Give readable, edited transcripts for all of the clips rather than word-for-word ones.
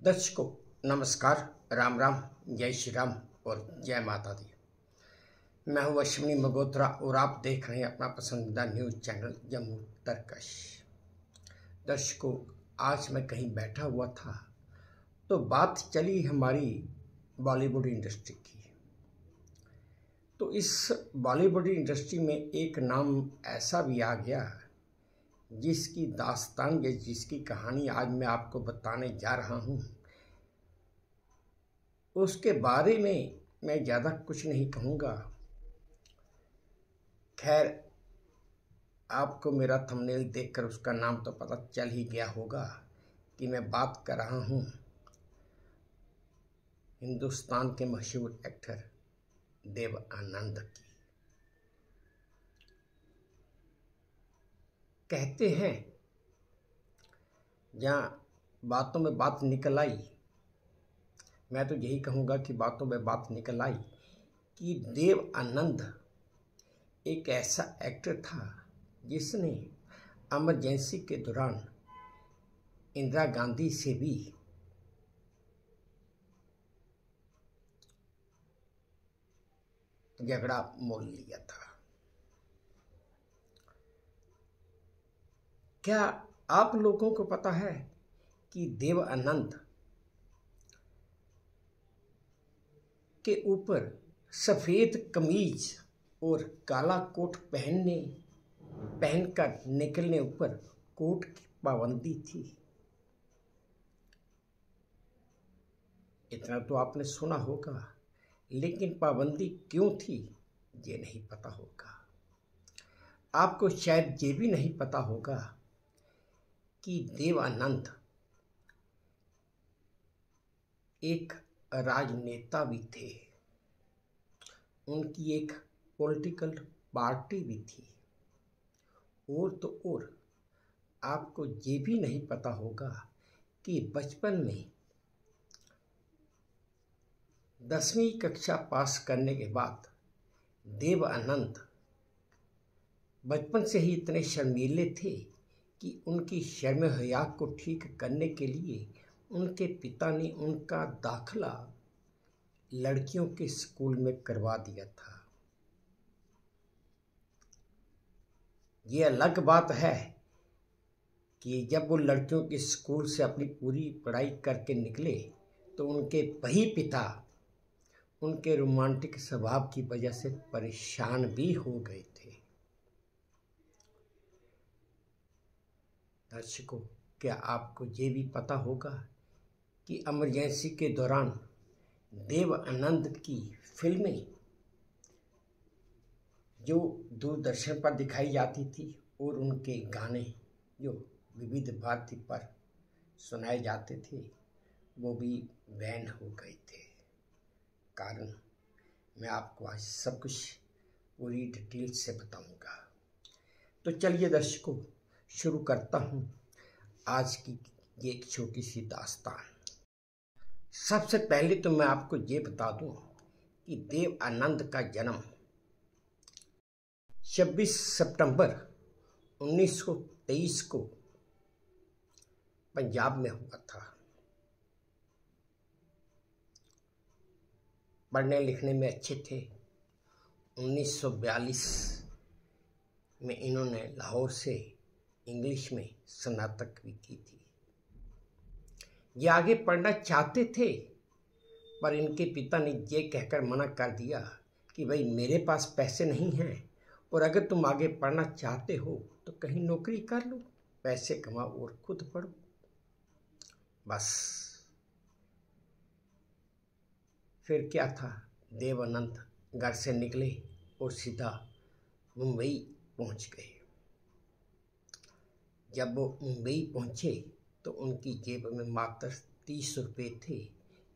दर्शकों नमस्कार, राम राम, जय श्री राम और जय माता दी। मैं हूँ अश्विनी मगोत्रा और आप देख रहे हैं अपना पसंदीदा न्यूज़ चैनल जम्मू तरकश। दर्शकों, आज मैं कहीं बैठा हुआ था तो बात चली हमारी बॉलीवुड इंडस्ट्री की। तो इस बॉलीवुड इंडस्ट्री में एक नाम ऐसा भी आ गया जिसकी दास्तान या जिसकी कहानी आज मैं आपको बताने जा रहा हूँ। उसके बारे में मैं ज़्यादा कुछ नहीं कहूँगा। खैर, आपको मेरा थंबनेल देखकर उसका नाम तो पता चल ही गया होगा कि मैं बात कर रहा हूँ हिंदुस्तान के मशहूर एक्टर देव आनंद की। कहते हैं जहाँ बातों में बात निकल आई, मैं तो यही कहूँगा कि बातों में बात निकल आई कि देव आनंद एक ऐसा एक्टर था जिसने इमरजेंसी के दौरान इंदिरा गांधी से भी झगड़ा मोल लिया था। क्या आप लोगों को पता है कि देव आनंद के ऊपर सफ़ेद कमीज और काला कोट पहनकर निकलने ऊपर कोट की पाबंदी थी? इतना तो आपने सुना होगा, लेकिन पाबंदी क्यों थी ये नहीं पता होगा। आपको शायद ये भी नहीं पता होगा कि देव आनंद एक राजनेता भी थे, उनकी एक पॉलिटिकल पार्टी भी थी। और तो और आपको ये भी नहीं पता होगा कि बचपन में 10वीं कक्षा पास करने के बाद देव आनंद बचपन से ही इतने शर्मीले थे कि उनकी शर्म हया को ठीक करने के लिए उनके पिता ने उनका दाखिला लड़कियों के स्कूल में करवा दिया था। ये अलग बात है कि जब वो लड़कियों के स्कूल से अपनी पूरी पढ़ाई करके निकले तो उनके वही पिता उनके रोमांटिक स्वभाव की वजह से परेशान भी हो गए थे। दर्शकों, क्या आपको ये भी पता होगा कि इमरजेंसी के दौरान देव आनंद की फिल्में जो दूरदर्शन पर दिखाई जाती थी और उनके गाने जो विविध भारती पर सुनाए जाते थे वो भी बैन हो गए थे। कारण मैं आपको आज सब कुछ पूरी डिटेल से बताऊंगा। तो चलिए दर्शकों, शुरू करता हूं आज की ये एक छोटी सी दास्तान। सबसे पहले तो मैं आपको ये बता दूं कि देव आनंद का जन्म 26 सितंबर 1923 को पंजाब में हुआ था। पढ़ने लिखने में अच्छे थे। 1942 में इन्होंने लाहौर से इंग्लिश में स्नातक भी की थी। ये आगे पढ़ना चाहते थे पर इनके पिता ने ये कहकर मना कर दिया कि भाई मेरे पास पैसे नहीं हैं और अगर तुम आगे पढ़ना चाहते हो तो कहीं नौकरी कर लो, पैसे कमाओ और खुद पढ़ो। बस फिर क्या था, देव आनंद घर से निकले और सीधा मुंबई पहुंच गए। जब वो मुंबई पहुंचे तो उनकी जेब में मात्र 30 रुपये थे।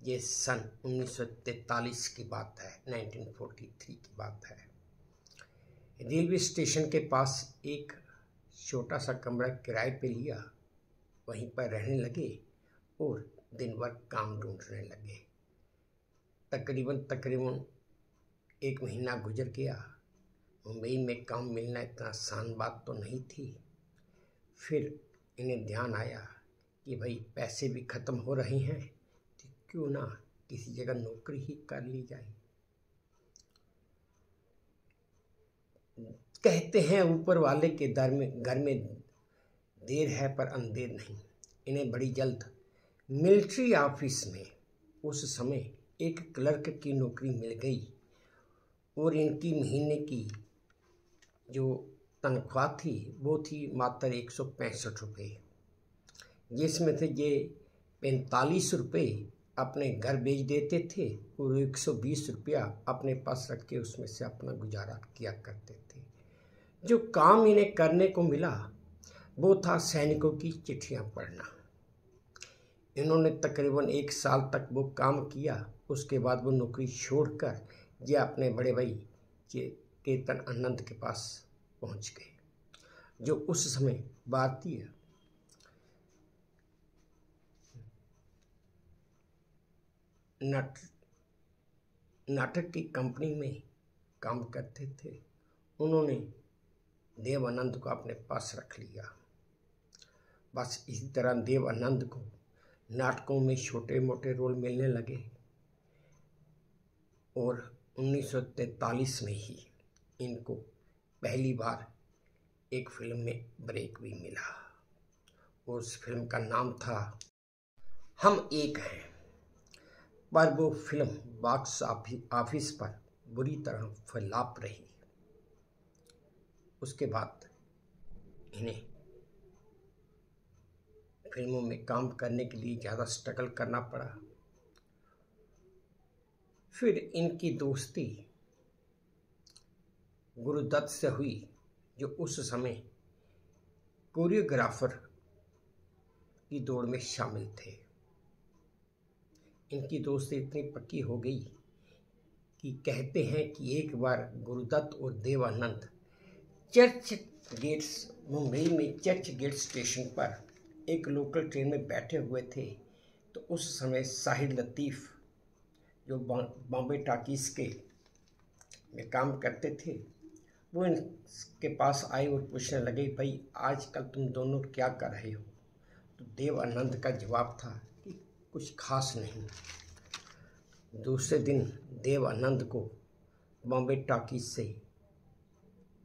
ये सन 1943 की बात है, 1943 की बात है। रेलवे स्टेशन के पास एक छोटा सा कमरा किराए पे लिया, वहीं पर रहने लगे और दिन भर काम ढूंढने लगे। तकरीबन 1 महीना गुजर गया। मुंबई में काम मिलना इतना आसान बात तो नहीं थी। फिर इन्हें ध्यान आया कि भाई पैसे भी ख़त्म हो रहे हैं क्यों ना किसी जगह नौकरी ही कर ली जाए। कहते हैं ऊपर वाले के घर में देर है पर अंधेर नहीं। इन्हें बड़ी जल्द मिलिट्री ऑफिस में उस समय एक क्लर्क की नौकरी मिल गई और इनकी महीने की जो तनख्वाह थी वो थी मात्र 165 रुपये, जिसमें से ये 45 रुपये अपने घर भेज देते थे और 120 रुपया अपने पास रख के उसमें से अपना गुजारा किया करते थे। जो काम इन्हें करने को मिला वो था सैनिकों की चिट्ठियां पढ़ना। इन्होंने तकरीबन 1 साल तक वो काम किया। उसके बाद वो नौकरी छोड़कर ये अपने बड़े भाई केतन आनंद के पास पहुंच गए, जो उस समय भारतीय नाटक की कंपनी में काम करते थे। उन्होंने देव आनंद को अपने पास रख लिया। बस इसी तरह देव आनंद को नाटकों में छोटे मोटे रोल मिलने लगे और 1943 में ही इनको पहली बार एक फिल्म में ब्रेक भी मिला और उस फिल्म का नाम था हम एक हैं। पर वो फिल्म बॉक्स ऑफिस पर बुरी तरह फ्लॉप रही। उसके बाद इन्हें फिल्मों में काम करने के लिए ज़्यादा स्ट्रगल करना पड़ा। फिर इनकी दोस्ती गुरुदत्त से हुई, जो उस समय कोरियोग्राफर की दौड़ में शामिल थे। इनकी दोस्ती इतनी पक्की हो गई कि कहते हैं कि एक बार गुरुदत्त और देव आनंद चर्च गेट्स, मुंबई में चर्च गेट स्टेशन पर एक लोकल ट्रेन में बैठे हुए थे, तो उस समय साहिर लतीफ़ जो बॉम्बे टॉकीज़ के में काम करते थे, वो इनके पास आए और पूछने लगे, भाई आजकल तुम दोनों क्या कर रहे हो? तो देव आनंद का जवाब था कि कुछ खास नहीं। दूसरे दिन देव आनंद को बॉम्बे टॉकीज़ से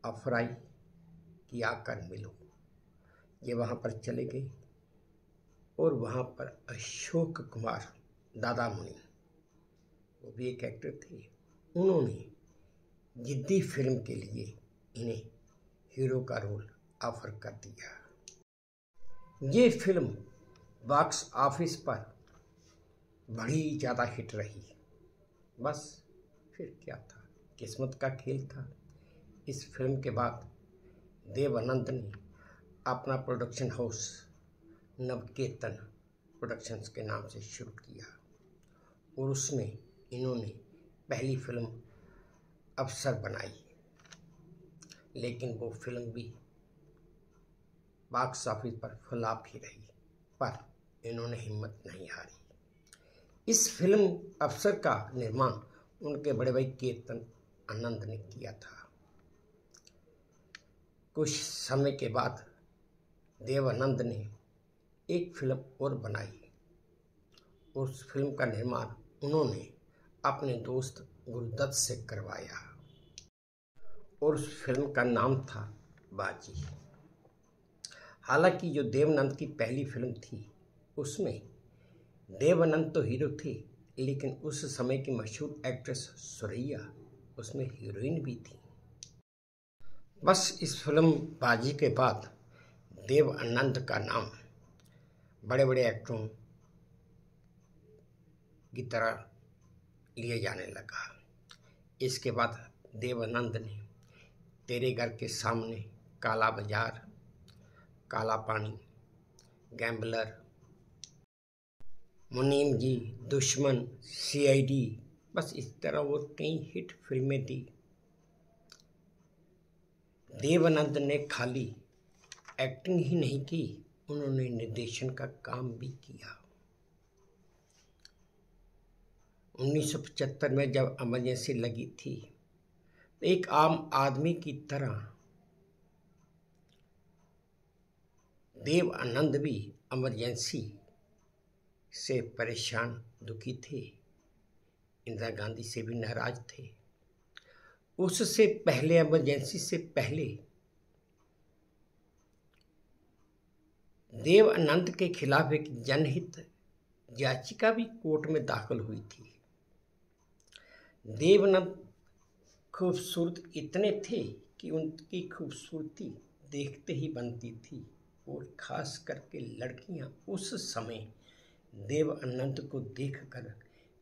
ऑफर आई कि आकर मिलो। ये वहाँ पर चले गए और वहाँ पर अशोक कुमार दादा मुनि, वो भी एक एक्टर थे, उन्होंने जिद्दी फिल्म के लिए इन्हें हीरो का रोल ऑफर कर दिया। ये फिल्म बॉक्स ऑफिस पर बड़ी ज़्यादा हिट रही। बस फिर क्या था, किस्मत का खेल था। इस फिल्म के बाद देव आनंद ने अपना प्रोडक्शन हाउस नवकेतन प्रोडक्शंस के नाम से शुरू किया और उसमें इन्होंने पहली फिल्म अफसर बनाई, लेकिन वो फिल्म भी बॉक्स ऑफिस पर फ्लॉप ही रही। पर इन्होंने हिम्मत नहीं हारी। इस फिल्म अफसर का निर्माण उनके बड़े भाई केतन आनंद ने किया था। कुछ समय के बाद देव आनंद ने एक फिल्म और बनाई। उस फिल्म का निर्माण उन्होंने अपने दोस्त गुरुदत्त से करवाया और उस फिल्म का नाम था बाजी। हालांकि जो देवानंद की पहली फिल्म थी उसमें देवानंद तो हीरो थे, लेकिन उस समय की मशहूर एक्ट्रेस सुरैया उसमें हीरोइन भी थी। बस इस फिल्म बाजी के बाद देव आनंद का नाम बड़े बड़े एक्टरों की तरह लिए जाने लगा। इसके बाद देव आनंद ने तेरे घर के सामने, काला बाजार, काला पानी, गैम्बलर, मुनीम जी, दुश्मन, सीआईडी, बस इस तरह वो कई हिट फिल्में दी। देव आनंद ने खाली एक्टिंग ही नहीं की, उन्होंने निर्देशन का काम भी किया। 1975 में जब इमरजेंसी लगी थी, एक आम आदमी की तरह देव आनंद भी इमरजेंसी से परेशान दुखी थे, इंदिरा गांधी से भी नाराज थे। उससे पहले, इमरजेंसी से पहले, देव आनंद के खिलाफ एक जनहित याचिका भी कोर्ट में दाखिल हुई थी। देव आनंद खूबसूरत इतने थे कि उनकी खूबसूरती देखते ही बनती थी, और खास करके लड़कियां उस समय देव आनंद को देखकर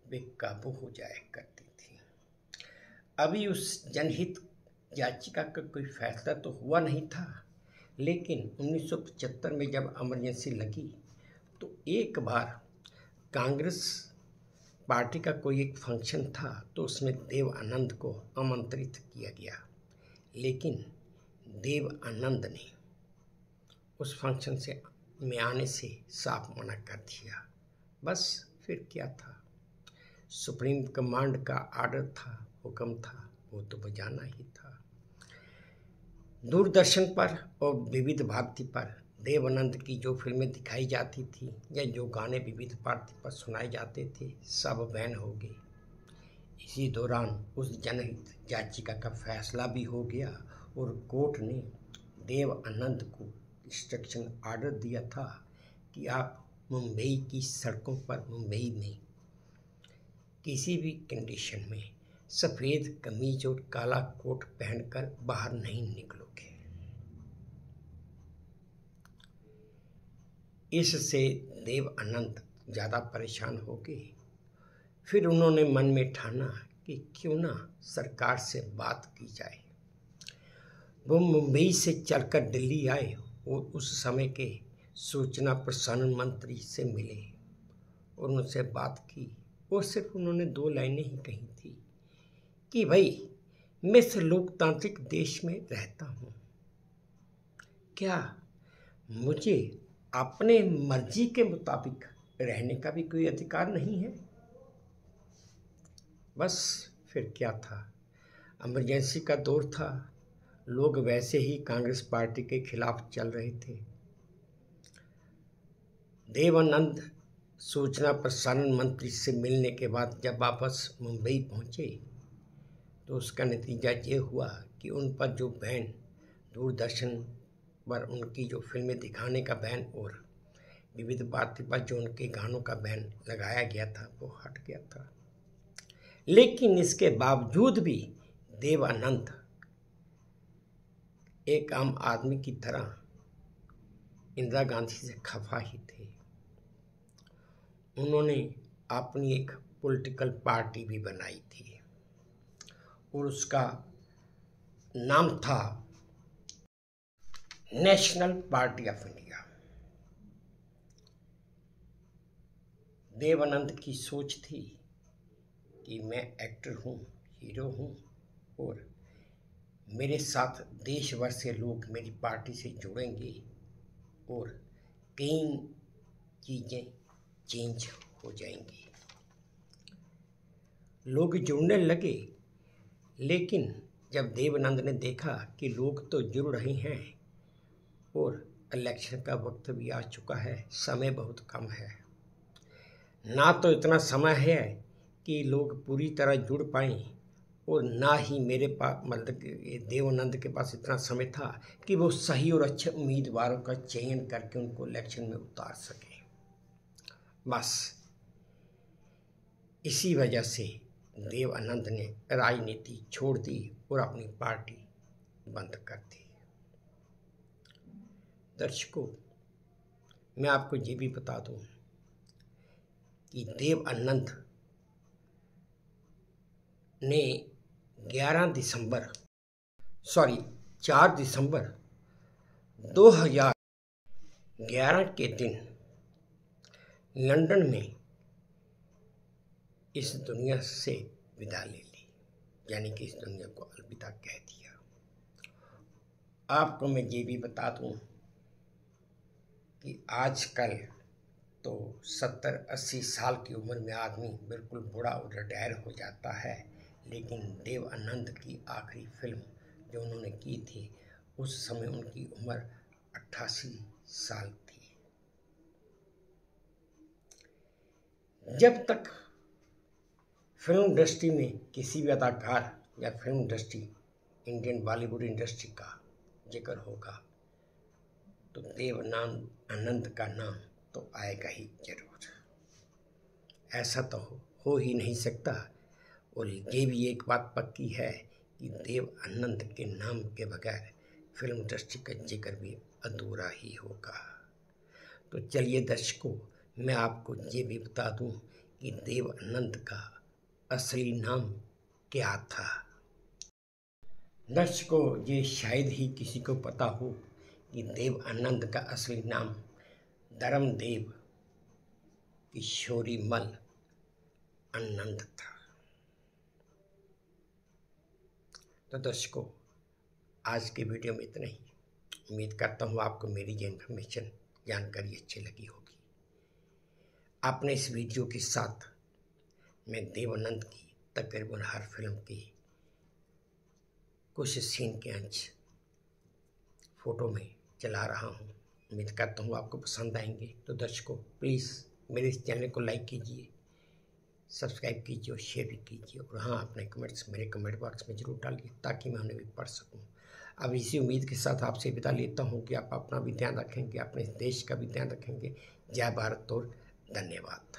बेकाबू हो जाया करती थी। अभी उस जनहित याचिका का कोई फैसला तो हुआ नहीं था, लेकिन 1975 में जब इमरजेंसी लगी तो एक बार कांग्रेस पार्टी का कोई एक फंक्शन था, तो उसमें देव आनंद को आमंत्रित किया गया, लेकिन देव आनंद ने उस फंक्शन में आने से साफ मना कर दिया। बस फिर क्या था, सुप्रीम कमांड का आर्डर था, हुक्म था, वो तो बजाना ही था। दूरदर्शन पर और विविध भारती पर देव आनंद की जो फिल्में दिखाई जाती थी या जो गाने विविध भारती पर सुनाए जाते थे, सब बैन हो गए। इसी दौरान उस जनहित याचिका का फैसला भी हो गया और कोर्ट ने देव आनंद को इंस्ट्रक्शन ऑर्डर दिया था कि आप मुंबई की सड़कों पर, मुंबई में किसी भी कंडीशन में सफ़ेद कमीज और काला कोट पहनकर बाहर नहीं निकलोगे। इससे देव आनंद ज़्यादा परेशान हो गए। फिर उन्होंने मन में ठाना कि क्यों ना सरकार से बात की जाए। वो मुंबई से चलकर दिल्ली आए और उस समय के सूचना प्रसारण मंत्री से मिले और उनसे बात की, और सिर्फ उन्होंने 2 लाइनें ही कही थी कि भाई, मैं इस लोकतांत्रिक देश में रहता हूँ, क्या मुझे अपने मर्जी के मुताबिक रहने का भी कोई अधिकार नहीं है? बस फिर क्या था, इमरजेंसी का दौर था, लोग वैसे ही कांग्रेस पार्टी के खिलाफ चल रहे थे। देव आनंद सूचना प्रसारण मंत्री से मिलने के बाद जब वापस मुंबई पहुंचे तो उसका नतीजा ये हुआ कि उन पर जो बैन, दूरदर्शन पर उनकी जो फिल्में दिखाने का बैन और विविध भारती पर जो उनके गानों का बैन लगाया गया था, वो हट गया था। लेकिन इसके बावजूद भी देव आनंद एक आम आदमी की तरह इंदिरा गांधी से खफा ही थे। उन्होंने अपनी एक पॉलिटिकल पार्टी भी बनाई थी और उसका नाम था national party of India. Dev Anand की सोच थी कि मैं एक्टर हूँ, हीरो हूँ, और मेरे साथ देश भर से लोग मेरी पार्टी से जुड़ेंगे और कई चीज़ें चेंज हो जाएंगी। लोग जुड़ने लगे, लेकिन जब देव आनंद ने देखा कि लोग तो जुड़ रहे हैं और इलेक्शन का वक्त भी आ चुका है, समय बहुत कम है, ना तो इतना समय है कि लोग पूरी तरह जुड़ पाएँ, और ना ही मेरे पास, मतलब देव आनंद के पास इतना समय था कि वो सही और अच्छे उम्मीदवारों का चयन करके उनको इलेक्शन में उतार सके। बस इसी वजह से देव आनंद ने राजनीति छोड़ दी और अपनी पार्टी बंद कर दी। दर्शकों, मैं आपको ये भी बता दूं कि देव आनंद ने 4 दिसंबर 2011 के दिन लंदन में इस दुनिया से विदा ले ली, यानी कि इस दुनिया को अलविदा कह दिया। आपको मैं ये भी बता दूं कि आजकल तो 70-80 साल की उम्र में आदमी बिल्कुल बूढ़ा और रिटायर हो जाता है, लेकिन देव आनंद की आखिरी फिल्म जो उन्होंने की थी, उस समय उनकी उम्र 88 साल थी। जब तक फिल्म इंडस्ट्री में किसी भी अदाकार या film industry, Indian Bollywood industry का जिक्र होगा तो देवानंद का नाम तो आएगा ही जरूर। ऐसा तो हो ही नहीं सकता। और ये भी एक बात पक्की है कि देवानंद के नाम के बगैर फिल्म इंडस्ट्री का जिक्र भी अधूरा ही होगा। तो चलिए दर्शकों, मैं आपको ये भी बता दूं कि देवानंद का असली नाम क्या था। दर्शकों, ये शायद ही किसी को पता हो कि देवानंद का असली नाम धर्मदेव किशोरीमल आनंद था। तो दर्शकों, आज के वीडियो में इतना ही। उम्मीद करता हूँ आपको मेरी ये इन्फॉर्मेशन, जानकारी अच्छी लगी होगी। आपने इस वीडियो के साथ मैं देवानंद की तकरीबन हर फिल्म की कुछ सीन के अंश फोटो में चला रहा हूँ। उम्मीद करता हूँ आपको पसंद आएंगे। तो दर्शकों, प्लीज़ मेरे इस चैनल को लाइक कीजिए, सब्सक्राइब कीजिए और शेयर भी कीजिए। और हाँ, अपने कमेंट्स मेरे कमेंट बॉक्स में ज़रूर डालिए ताकि मैं उन्हें भी पढ़ सकूँ। अब इसी उम्मीद के साथ आपसे विदा लेता हूँ कि आप अपना भी ध्यान रखेंगे, अपने देश का भी ध्यान रखेंगे। जय भारत और धन्यवाद।